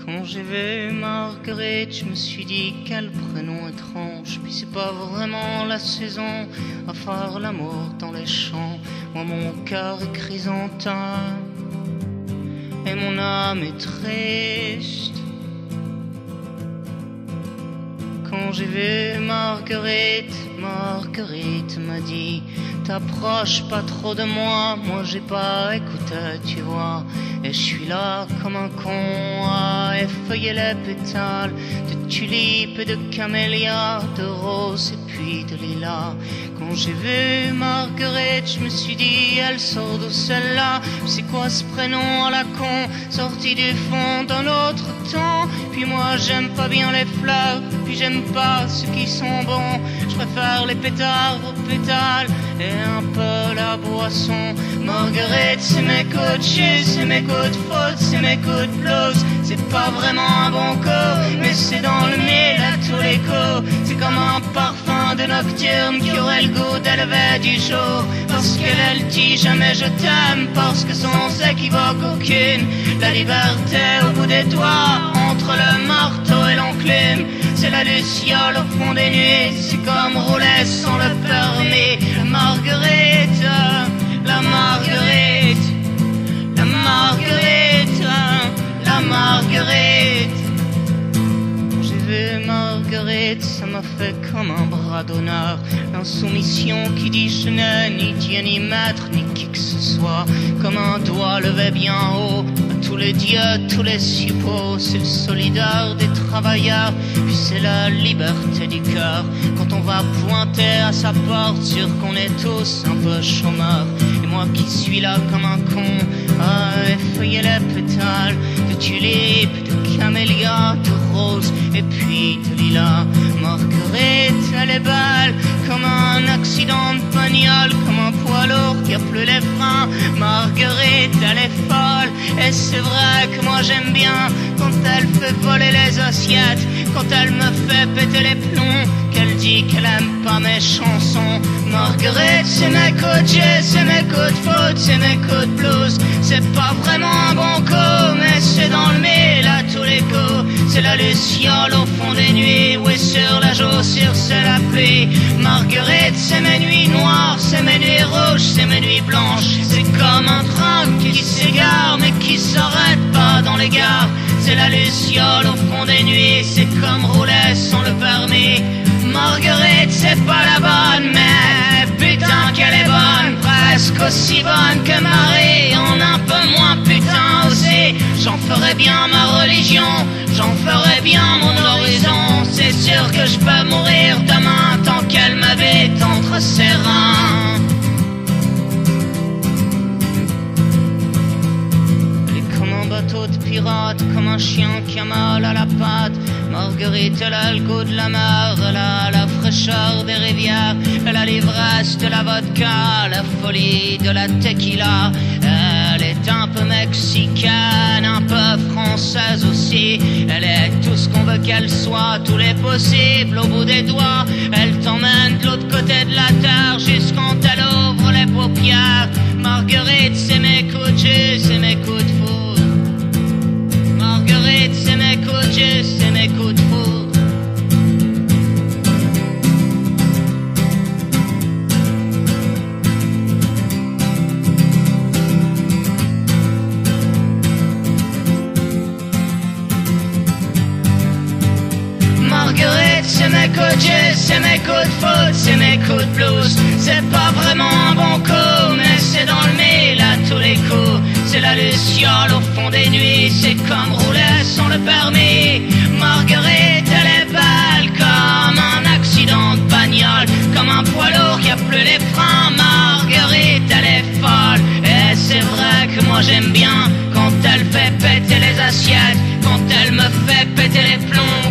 Quand j'ai vu Marguerite, je me suis dit quel prénom étrange. Puis c'est pas vraiment la saison à faire l'amour dans les champs. Moi mon cœur est chrysanthème et mon âme est triste. Quand j'ai vu Marguerite, Marguerite m'a dit: t'approches pas trop de moi, moi j'ai pas écouté, tu vois. Et je suis là comme un con à effeuiller les pétales de tulipes et de camélias, de roses et puis de lilas. Quand j'ai vu Marguerite, je me suis dit: elle sort d'où celle-là? C'est quoi ce prénom à la con, sorti du fond d'un autre temps? Puis moi j'aime pas bien les fleurs, puis j'aime pas ceux qui sont bons. Je préfère les pétards aux pétales et un peu la boisson. Marguerite, c'est mes coups de chute, c'est mes coups de faute, c'est mes coups de blues. C'est pas vraiment un bon coup, mais c'est dans le mille à tous les coups. C'est comme un parfum de nocturne qui aurait le goût d'élever du jour. Parce qu'elle dit jamais je t'aime, parce que sans équivoque aucune. La liberté au bout des doigts, entre le marteau et l'enclume. C'est la luciole au fond des nuits, c'est comme rouler sans le permis. La Marguerite, la Marguerite, la Marguerite, la Marguerite. J'ai vu Marguerite, ça m'a fait comme un bras d'honneur. L'insoumission qui dit je n'ai ni Dieu ni maître ni qui que ce soit. Comme un doigt levé bien haut à tous les dieux, tous les suppôts. C'est le solidaire des travailleurs, puis c'est la liberté du cœur. Quand on va pointer à sa porte, sûr qu'on est tous un peu chômeurs. Et moi qui suis là comme un con à effeuiller les pétales de tulipes, de camélias, de roses et puis de lilas. Marguerite, elle est belle comme un accident de bagnole, comme un poids lourd qui a plus les freins. Marguerite, elle est folle, et c'est vrai que moi j'aime bien quand elle fait voler les assiettes, quand elle me fait péter les plombs, qu'elle dit qu'elle aime pas mes chansons. Marguerite, c'est mes coups de jeu, c'est mes coups de faute, c'est mes coups de blues. C'est pas vraiment un bon coup, mais c'est dans le mille à tous les coups. C'est la luciole au fond des nuits, oui sur la chaussure c'est la pluie. Marguerite, c'est mes nuits noires, c'est mes nuits rouges, c'est mes nuits blanches. C'est comme un train qui s'égare mais qui s'arrête pas dans les gares. C'est la luciole au fond des nuits, c'est comme rouler sans le permis. Marguerite, c'est pas la bonne, mais putain qu'elle est bonne. Presque aussi bonne que Marie, en un peu moins putain aussi. J'en ferai bien ma religion, j'en ferai bien mon horizon. C'est sûr que je peux mourir demain tant qu'elle m'habite entre ses reins. Elle est comme un bateau de pirate, comme un chien qui a mal à la patte. Marguerite, elle a le goût de la mer, elle a la fraîcheur des rivières, elle a l'ivresse de la vodka, la folie de la tequila. Elle est un peu mexicaine, un peu française aussi. Elle est tout ce qu'on veut qu'elle soit, tous les possibles au bout des doigts. Elle t'emmène de l'autre côté de la terre, juste quand elle ouvre les paupières. Marguerite, c'est mes coups de jus, c'est mes coups de foudre. Marguerite, c'est mes coups de jus, c'est mes coups de foudre. Marguerite, c'est mes coups de jus, c'est mes coups de faute, c'est mes coups de blues. C'est pas vraiment un bon coup, mais c'est dans le mille à tous les coups. C'est la luciole au fond des nuits, c'est comme rouler sans le permis. Marguerite, elle est belle comme un accident de bagnole, comme un poids lourd qui a plus les freins. Marguerite, elle est folle, et c'est vrai que moi j'aime bien quand elle fait péter les assiettes, quand elle me fait péter les plombs.